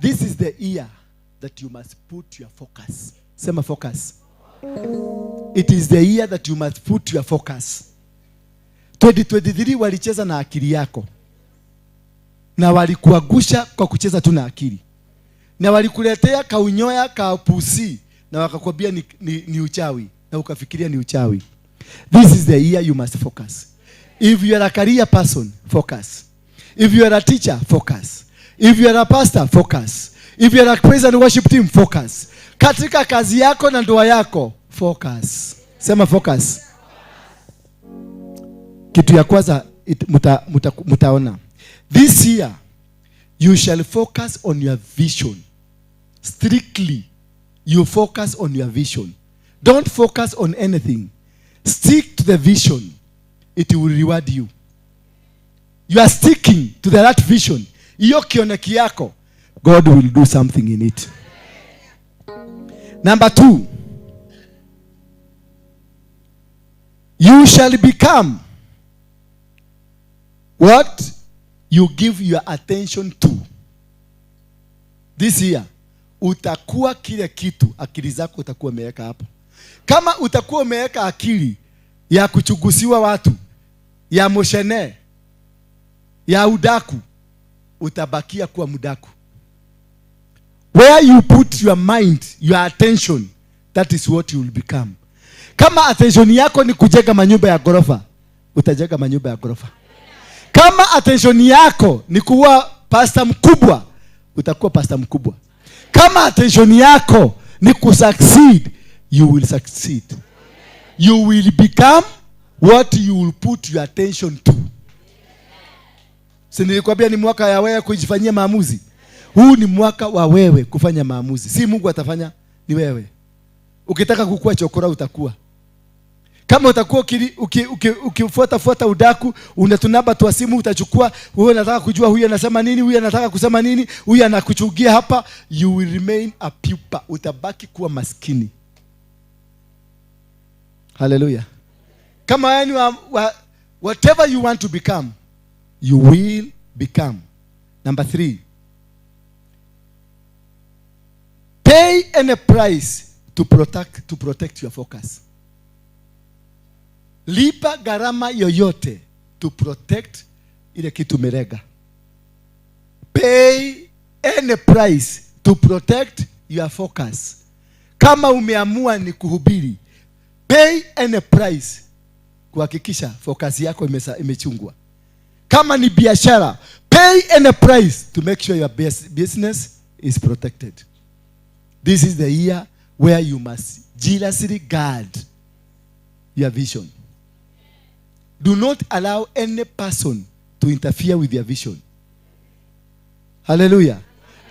This is the year that you must put your focus. Sema focus. It is the year that you must put your focus. 2023 walicheza na akili yako. Na walikuagusha kwa kucheza tu na akili. Na walikuletea kaunyoya kapusi na wakakwambia ni uchawi na ukafikiria ni uchawi. This is the year you must focus. If you are a career person, focus. If you are a teacher, focus. If you are a pastor, focus. If you are a praise and worship team, focus. Katika kazi yako na ndoa yako, focus. Sema focus. Kitu ya kwanza mutaona. This year, you shall focus on your vision. Strictly, you focus on your vision. Don't focus on anything. Stick to the vision. It will reward you. You are sticking to that vision. Iyo kioneki yako, God will do something in it. Number 2, you shall become what you give your attention to. This year, utakuwa kile kitu akili zako utakuwa umeweka hapo. Kama utakuwa umeweka akili ya kuchugusiwa watu, ya moshene, ya udaku, utabakia kuwa mudaku. Where you put your mind, your attention, that is what you will become. Kama attention yako ni kujenga manyumba ya ghorofa, utajenga manyumba ya ghorofa. Kama attention yako ni kuwa pastor mkubwa, utakuwa pastor mkubwa. Kama attention yako ni kusucceed, you will succeed. You will become what you will put your attention to. Si nilikwambia ni mwaka ya wewe kujifanyia maamuzi? Huu ni mwaka wa wewe kufanya maamuzi. Si Mungu atafanya, ni wewe. Ukitaka kukua chokora utakuwa. Kama utakuwa ukifuata udaku, unatunaba tu simu utachukua, wewe unataka kujua huyu anasema nini, huyu anataka kusema nini, huyu anakuchugia hapa, you will remain a pupa. Utabaki kuwa maskini. Hallelujah. Kama yani whatever you want to become, you will become. Number 3. Pay any price to protect your focus. Lipa gharama yoyote to protect ile kitu merega. Pay any price to protect your focus. Kama umeamua ni kuhubiri, pay any price kuhakikisha focus yako imechungwa. Kama ni biashara, pay any price to make sure your business is protected. This is the year where you must jealously guard your vision. Do not allow any person to interfere with your vision. Hallelujah.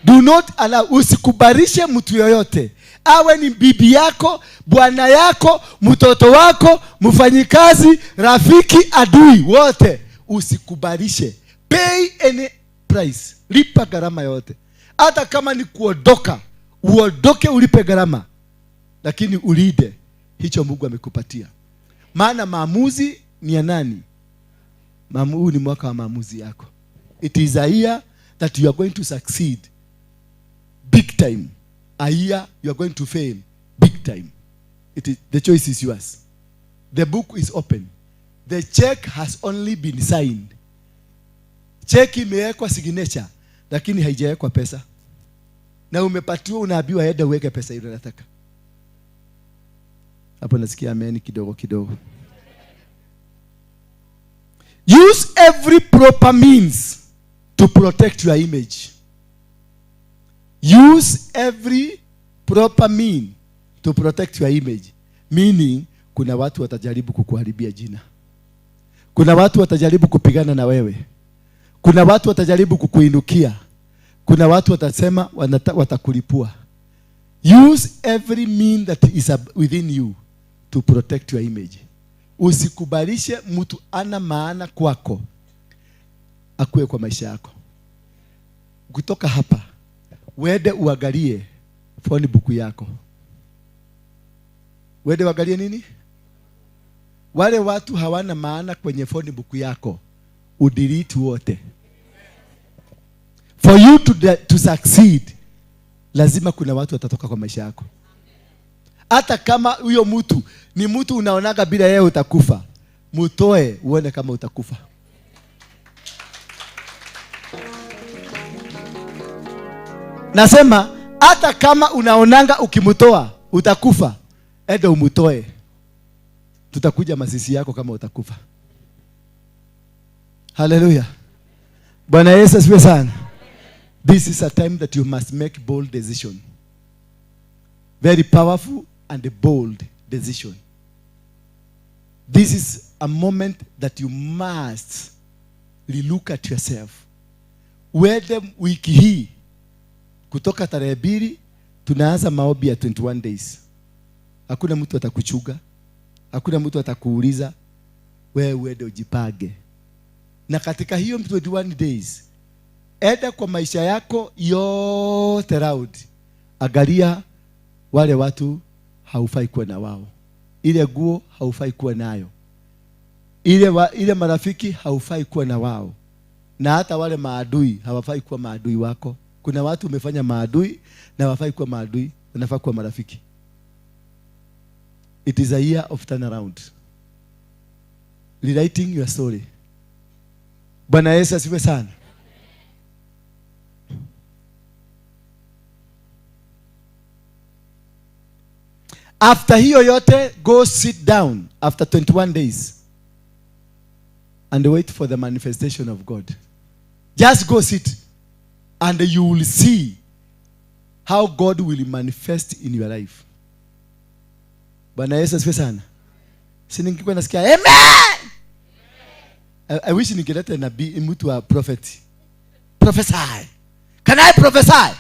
Do not allow, usikubarishe mtu yoyote. Awe ni bibi yako, bwana yako, mtoto wako, mfanyikazi, rafiki, adui, wote. Usikubarishe. Pay any price. Lipa gharama yote. Hata kama ni kuondoka, uondoke ulipe gharama. Lakini ulide hicho Mungu amekupatia. Maana maamuzi ni ya nani? Huu ni mwaka wa maamuzi yako. It is a year that you are going to succeed big time. A year you are going to fail big time. The choice is yours. The book is open. The check has only been signed. Check imewekwa signature, lakini haijawekwa pesa. Na umepatiwa, unaambiwa aende uweke pesa ile unataka. Hapo nasikia amen kidogo. Use every proper means to protect your image. Use every proper mean to protect your image. Meaning, kuna watu watajaribu kukuharibia jina. Kuna watu watajaribu kupigana na wewe. Kuna watu watajaribu kukuinukia. Kuna watu watasema watakulipua. Use every mean that is within you to protect your image. Usikubalishe mtu ana maana kwako akue kwa maisha yako. Kutoka hapa, wende uangalie phone book yako. Wende uangalie nini? Wale watu hawana maana kwenye phone book yako, udelete wote. For you to succeed, lazima kuna watu watatoka kwa maisha yako. Hata kama huyo mtu ni mtu unaonaga bila yeye utakufa, mutoe uone kama utakufa. Nasema hata kama unaonanga ukimutoa utakufa, enda umutoe. Tutakuja masisi yako kama utakufa. Hallelujah. Bwana Yesu asifiwe sana. This is a time that you must make bold decision. Very powerful and bold decision. This is a moment that you must relook at yourself. Wede wiki hii kutoka tarehe 2 tunaanza maombi ya 21 days. Hakuna mtu atakuchuga. Hakuna mtu atakuuliza. Wewe uende ujipage. Na katika hiyo 21 days, enda kwa maisha yako yote round. Angalia wale watu haufai kuwa na wao. Ile nguo haufai kuwa nayo. Ile marafiki haufai kuwa na wao. Na hata wale maadui hawafai kuwa maadui wako. Kuna watu umefanya maadui na hawafai kuwa maadui, wanafaa kuwa marafiki. It is a year of turnaround. Rewriting your story. Bwana Yesu asifiwe sana. After hiyo yote, go sit down after 21 days and wait for the manifestation of God. Just go sit and you will see how God will manifest in your life. Bwana Yesu asifiwe sana. Si ningekuwa nasikia amen. I wish ningeleta nabii mtu wa prophet. Prophesy. Can I prophesy?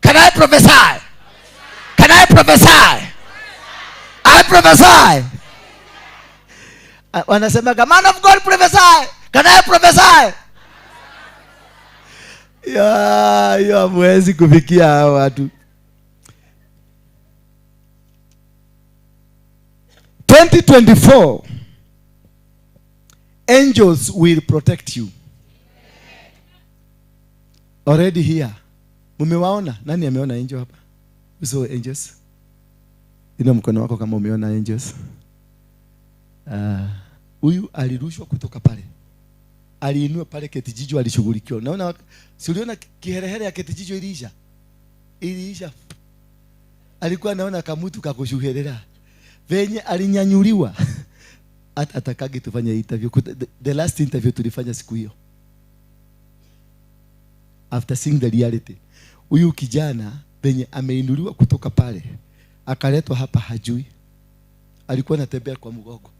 Can I prophesy? Can I prophesy? I prophesy. Wanasema man of God prophesy. Can I prophesy? Ya mwezi kufikia hao watu. 2024 angels will protect you. Already here. Mumewaona? Nani ameona angel hapa? Uso angels. Ina mkono wako kama umeona angels. Huyu alirushwa kutoka pale. Aliinua pale Ketijijo alishughulikiwa. Naona si uliona kiherehere ya Ketijijo iliisha. Alikuwa anaona kamutu kakushuherera. Venye alinyanyuliwa. Hata atakage tufanye interview. The last interview tulifanya siku hiyo. After seeing the reality. Huyu kijana venye ameinuliwa kutoka pale, akaletwa hapa hajui. Alikuwa anatembea kwa mgongo.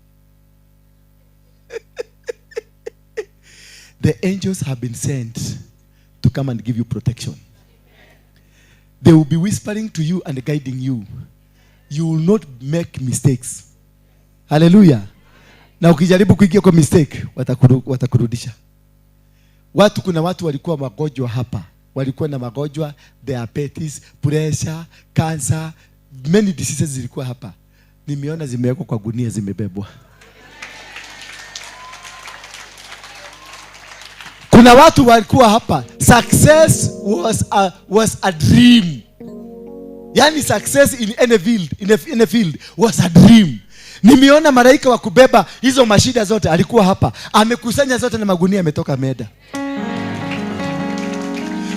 The angels have been sent to come and give you protection. They will be whispering to you and guiding you. You will not make mistakes. Hallelujah. Na ukijaribu kuingia kwa mistake, watakurudisha. Kuna watu walikuwa magonjwa hapa. Walikuwa na magonjwa, diabetes, pressure, cancer, many diseases zilikuwa hapa. Nimeona zimewekwa kwa gunia, zimebebwa. Kuna watu walikuwa hapa, success was a dream. Yani success in any field was a dream. Nimeona malaika wa kubeba hizo mashida zote alikuwa hapa. Amekusanya zote na magunia ametoka Meda.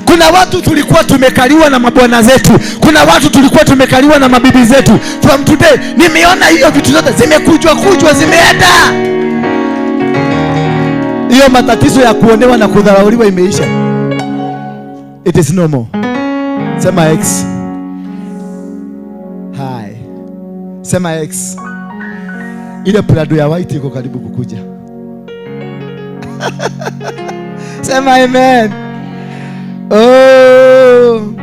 Kuna watu tulikuwa tumekaliwa na mabwana zetu. Kuna watu tulikuwa tumekaliwa na mabibi zetu. From today, nimeona hiyo vitu zote zimekujwa zimeenda. Hiyo matatizo ya kuonewa na kudharauliwa imeisha. It is no more. Sema X. Hi. Sema X. Ile prado ya white iko karibu kukuja. Sema amen. Oh.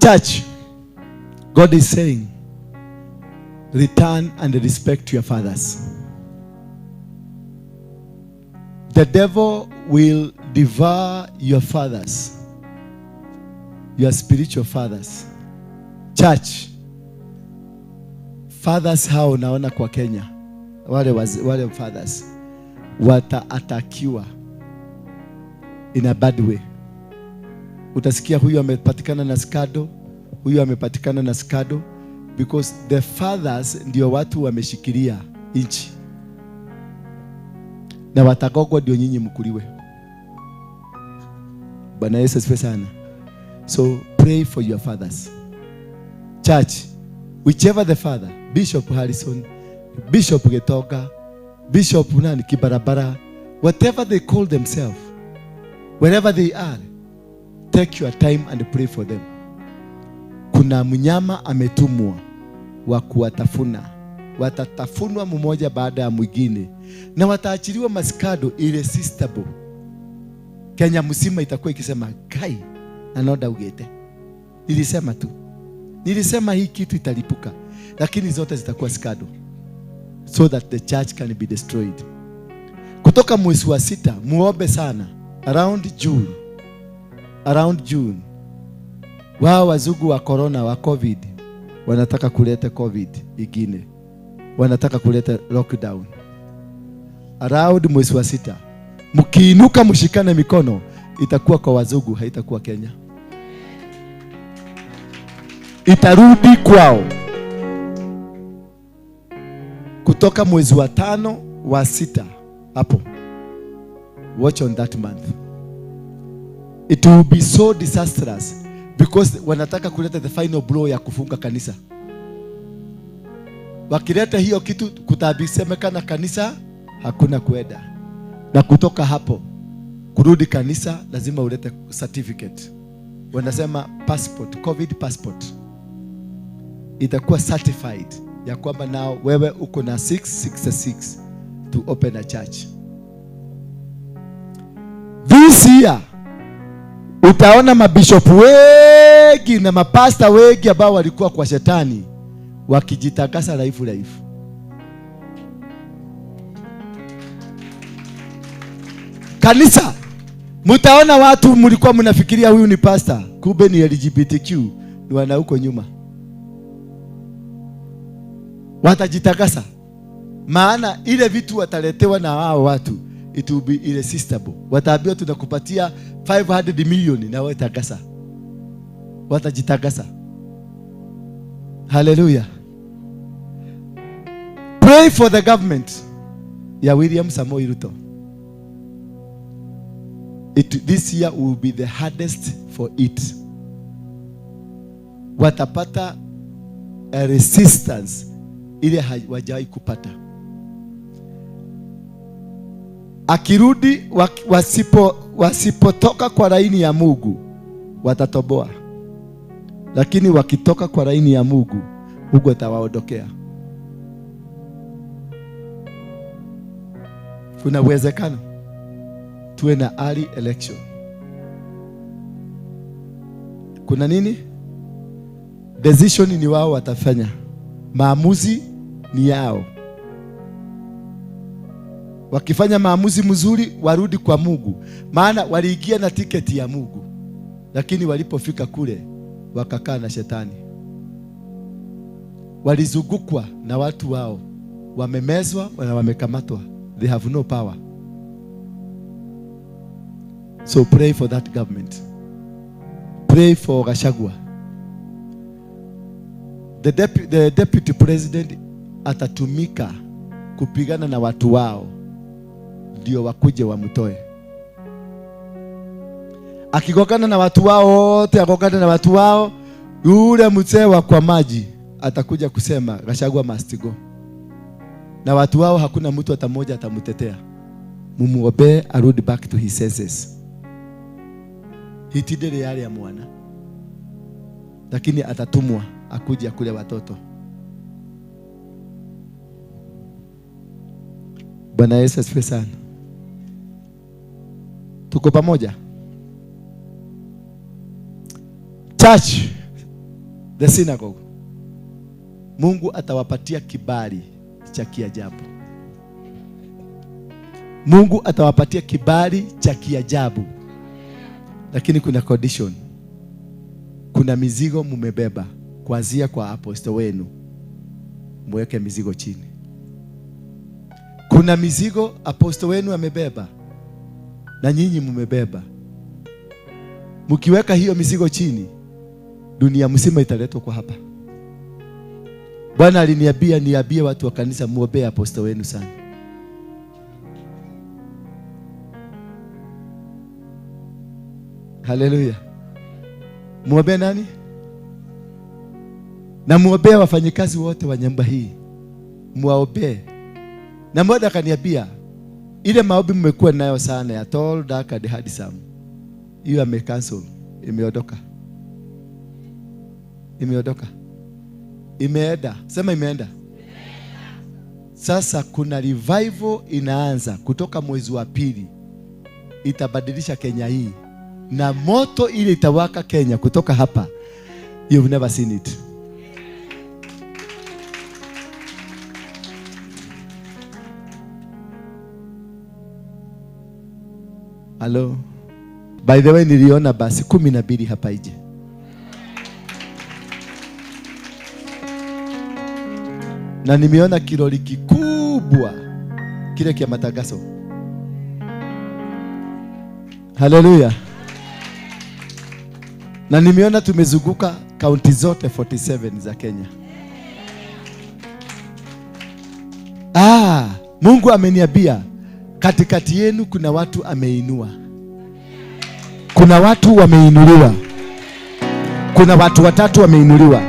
Church, God is saying, return and respect your fathers. The devil will devour your fathers, your spiritual fathers. Church, fathers hao naona kwa Kenya, wale fathers wataatakiwa in a bad way. Utasikia huyu amepatikana na skado, huyu amepatikana na skado, because the fathers ndio watu wameshikilia inchi, na watagogwa ndio nyinyi mkuliwe. Bwana Yesu asifiwe sana. So pray for your fathers. Church, whichever the father, Bishop Harrison, Bishop Getoka, Bishop nani Kibarabara, whatever they call themselves, wherever they are, take your time and pray for them. Kuna mnyama ametumwa wa kuwatafuna. Watatafunwa mmoja baada ya mwingine, na wataachiliwa maskado irresistible. Kenya mzima itakuwa ikisema kai anoda ugete. Nilisema hii kitu italipuka, lakini zote zitakuwa skado, so that the church can be destroyed. Kutoka mwezi wa 6 muombe sana, around June wao wazungu wa corona wa covid wanataka kuleta covid ingine, wanataka kuleta lockdown around mwezi wa 6. Mkiinuka mshikane mikono, itakuwa kwa wazungu, haitakuwa Kenya. Itarudi kwao. Kutoka mwezi wa 5 wa 6 hapo, watch on that month. It will be so disastrous, because wanataka kuleta the final blow ya kufunga kanisa. Wakileta hiyo kitu, kutabisemekana kanisa hakuna kwenda, na kutoka hapo kurudi kanisa lazima ulete certificate. Wanasema passport, covid passport. Itakuwa certified ya kwamba nao wewe uko na 666 to open a church. This year utaona mabishop wengi na mapasta wengi ambao walikuwa kwa shetani wakijitakasa life. Kanisa, mtaona watu mlikuwa mnafikiria huyu ni pastor, kumbe ni LGBTQ, ni wana huko nyuma. Watajitakasa, maana ile vitu wataletewa na hao watu, it will be irresistible. Wataambiwa tunakupatia 500 million na wewe takasa. Watajitakasa. Hallelujah. Pray for the government ya William Samoei Ruto. This year will be the hardest for it. Watapata a resistance ile hawajai kupata. Akirudi wasipotoka kwa laini ya Mungu watatoboa, lakini wakitoka kwa laini ya Mungu, Mungu atawaondokea. Kuna uwezekano tuwe na early election. Kuna nini? Decision ni wao watafanya, maamuzi ni yao. Wakifanya maamuzi mzuri, warudi kwa Mungu, maana waliingia na tiketi ya Mungu, lakini walipofika kule wakakaa na shetani. Walizungukwa na watu wao, wamemezwa na wamekamatwa. They have no power. So pray for that government. Pray for Gachagua. The deputy president atatumika kupigana na watu wao ndio wakuje wamtoe. Akigokana na watu wao wote, akogana na watu wao, yule mzee wa kwa maji atakuja kusema Gachagua must go. Na watu wao hakuna mtu hata mmoja atamtetea. Mumuombe arudi back to his senses. Hitidele yale ya mwana, lakini atatumwa akuje akule watoto. Bwana Yesu asifiwe sana. Tuko pamoja? Church, the synagogue, Mungu atawapatia kibali cha kiajabu. Mungu atawapatia kibali cha kiajabu, lakini kuna condition. Kuna mizigo mumebeba kuanzia kwa apostle wenu. muweke mizigo chini. Kuna mizigo apostle wenu amebeba na nyinyi mmebeba. Mkiweka hiyo mizigo chini, dunia mzima italetwa kwa hapa. Bwana aliniambia niambie watu wa kanisa muombee apostle wenu sana. Haleluya. Muombee nani? Na muombee wafanyikazi wote wa nyumba hii. Muwaombee. Na mmoja akaniambia ile maombi mmekuwa nayo sana ya tall dark and handsome, hiyo amecancel, imeondoka. Imeondoka. Imeenda. Sema imeenda. Sasa kuna revival inaanza kutoka mwezi wa pili. Itabadilisha Kenya hii. Na moto ile itawaka Kenya kutoka hapa. You've never seen it. Hello. By the way, niliona basi 12 hapa nje. Na nimeona kilori kikubwa kile kia matagaso. Haleluya. Na nimeona tumezunguka kaunti zote 47 za Kenya. Mungu ameniambia katikati yenu kuna watu ameinua. Kuna watu wameinuliwa. Kuna watu watatu wameinuliwa.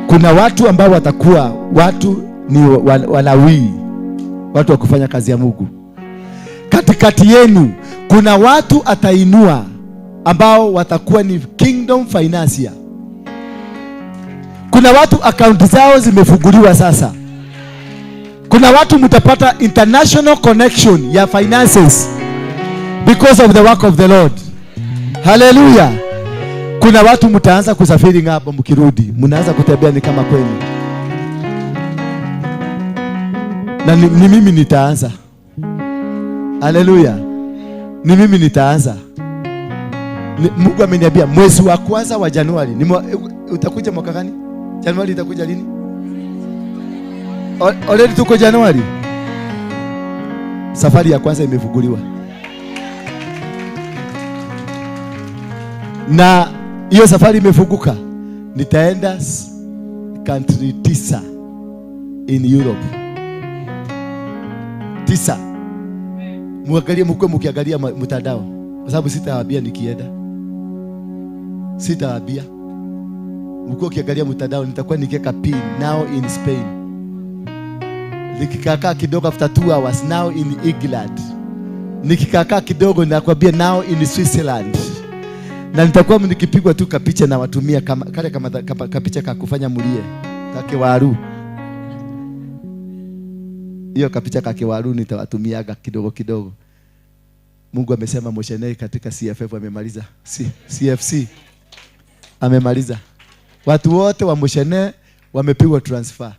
Kuna watu ambao watakuwa watu ni Walawi, watu wa kufanya kazi ya Mungu. Katikati yenu kuna watu atainua ambao watakuwa ni kingdom financier. Kuna watu akaunti zao zimefunguliwa sasa. Kuna watu mtapata international connection ya finances because of the work of the Lord. Hallelujah. Kuna watu mtaanza kusafiri ng'ambo mkirudi. Mnaanza kutembea ni kama kwenu. Na ni mimi nitaanza. Hallelujah. Ni mimi nitaanza. Mungu ameniambia mwezi wa kwanza wa Januari. Utakuja mwaka gani? Januari itakuja lini? Already tuko Januari. Safari ya kwanza imefunguliwa. Na hiyo safari imefunguka. Nitaenda country 9 in Europe. 9. Muangalie mkwe mkiangalia mtandao. Kwa sababu sitawaambia nikienda. Sitawaambia. Mkwe ukiangalia mtandao nitakuwa nikiweka pin now in Spain. Nikikaa kidogo after 2 hours now in England. Nikikaa kidogo nakwambia now in Switzerland. Na nitakuwa nikipigwa tu kapicha na watumia kama kale kama kapicha ka kufanya mulie kake waru. Hiyo kapicha kake waru nitawatumiaga kidogo kidogo. Mungu amesema Moshenei katika CFF amemaliza. CFC amemaliza. Watu wote wa Moshenei wamepigwa transfer.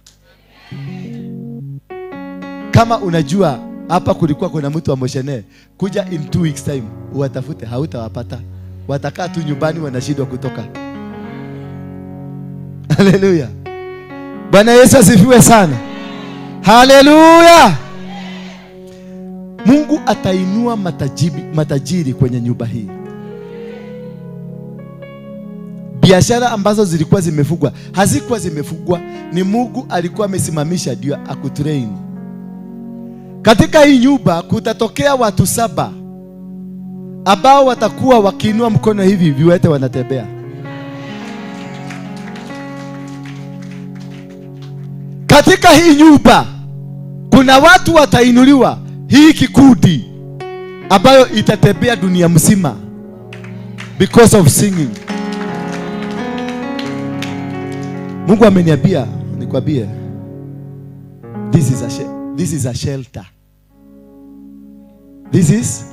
Kama unajua hapa kulikuwa kuna mtu wa Moshenei, kuja in 2 weeks time uwatafute, hautawapata. Watakaa tu nyumbani wanashindwa kutoka. Haleluya. Bwana Yesu asifiwe sana. Haleluya. Mungu atainua matajiri kwenye nyumba hii. Biashara ambazo zilikuwa zimefungwa, hazikuwa zimefungwa, ni Mungu alikuwa amesimamisha ndio akutrain. Katika hii nyumba kutatokea watu 7 ambao watakuwa wakiinua mkono hivi viwete wanatembea. Katika hii nyumba kuna watu watainuliwa, hii kikundi ambayo itatembea dunia mzima because of singing. Mungu ameniambia nikwambie, this is a shelter. This is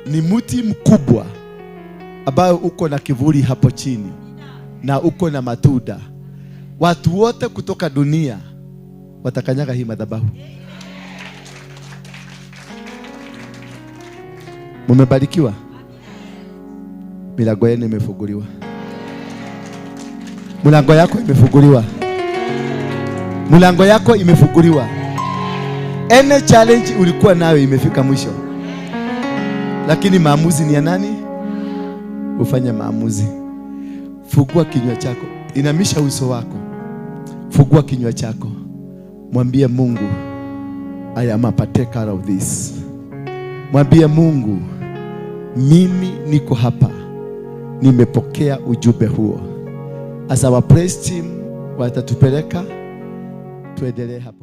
ni mti mkubwa ambao uko na kivuli hapo chini na uko na matunda. Watu wote kutoka dunia watakanyaga hii madhabahu. Mumebarikiwa. Milango yenu imefunguliwa. Milango yako imefunguliwa. Mlango yako imefunguliwa. Any challenge ulikuwa nayo imefika mwisho. Lakini maamuzi ni ya nani? Ufanye maamuzi. Fungua kinywa chako. Inamisha uso wako. Fungua kinywa chako. Mwambie Mungu, I am a partaker of this. Mwambie Mungu, mimi niko hapa. Nimepokea ujumbe huo. As our praise team watatupeleka, tuendelee hapa.